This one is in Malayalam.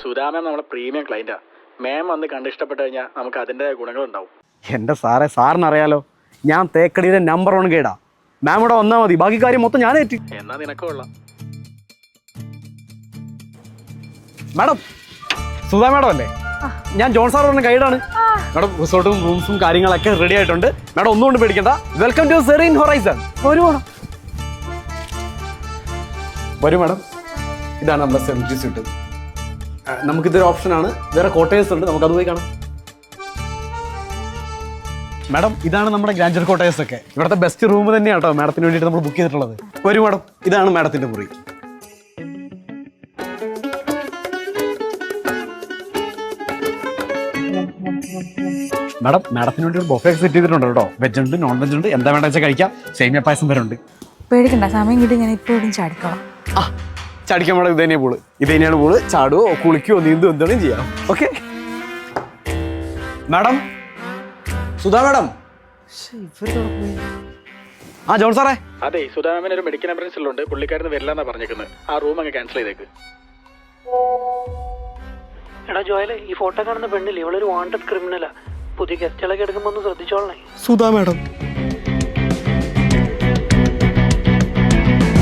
സുധാമ നമ്മളെ പ്രീമിയം ക്ലൈന്റാ. മാം വന്ന് കണ്ടിഷ്ടപ്പെട്ട് കഴിഞ്ഞാൽ നമുക്ക് അതിൻ്റെ ഗുണങ്ങളുണ്ടാവും. എൻ്റെ സാറേ, സാറിനറിയാലോ ഞാൻ തേക്കടിയുടെ നമ്പർ 1 ഗൈഡാ. മാം ഇവിടെ വന്നാൽ മതി, ബാക്കി കാര്യം മൊത്തം ഞാൻ ഏറ്റി. എന്നാ നിനക്ക് കൊള്ളാം. മാഡം, സുധാ മാഡം അല്ലേ? ഞാൻ ജോൺ സാർ പറഞ്ഞ ഗൈഡാണ്. മാഡം, റിസോർട്ടും റൂംസും കാര്യങ്ങളൊക്കെ റെഡി ആയിട്ടുണ്ട്. മാഡം ഒന്നുകൊണ്ട് പേടിക്കണ്ട. Welcome to serene horizon. വരൂ മാഡം. വരൂ മാഡം. ഇതാണ് നമ്മുടെ സെൻട്രി സ്യൂട്ട്. നമുക്കിതൊരു ഓപ്ഷനാണ്. വേറെ കോട്ടേഴ്സ് ഉണ്ട്, നമുക്കത് പോയി കാണാം. മാഡം, ഇതാണ് നമ്മുടെ ഗ്രാൻഡർ കോട്ടേഴ്സ് ഒക്കെ. ഇവിടുത്തെ ബെസ്റ്റ് റൂം തന്നെയാണ് കേട്ടോ മാഡത്തിന് വേണ്ടിയിട്ട് നമ്മൾ ബുക്ക് ചെയ്തിട്ടുള്ളത്. വരൂ മാഡം, ഇതാണ് മാഡത്തിന്റെ മുറി. മാഡം, മാഡത്തിന് വേണ്ടി ഒരു ബൊഫേ സെറ്റ് ചെയ്തിട്ടുണ്ട് കേട്ടോ. വെജ് ഉണ്ട്, നോൺ വെജ് ഉണ്ട്, എന്താ വേണ്ട വെച്ചാൽ കഴിക്കാം. സേമിയ പായസം വരെ ഉണ്ട്. പേടിക്കണ്ട, സമയം കിട്ടി ഞാൻ ഇപ്പോൾ ഇവിടെ ചാടിക്കോളാം. ആ, ചാടിക്കാൻ മാഡം. ഇത് തന്നെയാണ് പൂള്. ഇത് തന്നെയാണ് പൂള്. ചാടുവോ കുളിക്കുവോ നീന്തോ എന്താണ് ചെയ്യാം. Okay madam. സുധാ മാഡം. ആ ജോൺ സാറേ. അതെ, സുധാമന് ഒരു മെഡിക്കൽ എമർജൻസി ഉള്ളുണ്ട്. പുള്ളിക്കാരന് വരില്ലെന്നാ പറഞ്ഞേക്കുന്നത്. ആ റൂം അങ്ങ് ക്യാൻസൽ ചെയ്തേക്ക്. എടാ ജോയലെ, ഈ ഫോട്ടോ കാണുന്ന പെണ്ണില്ലേ, ഇവളൊരു വാണ്ടഡ് ക്രിമിനലാ. പുതിയ ഗസ്റ്റുകളൊക്കെ എടുക്കുമ്പോൾ ഒന്ന് ശ്രദ്ധിച്ചോളണേ. സുധാ മാഡം.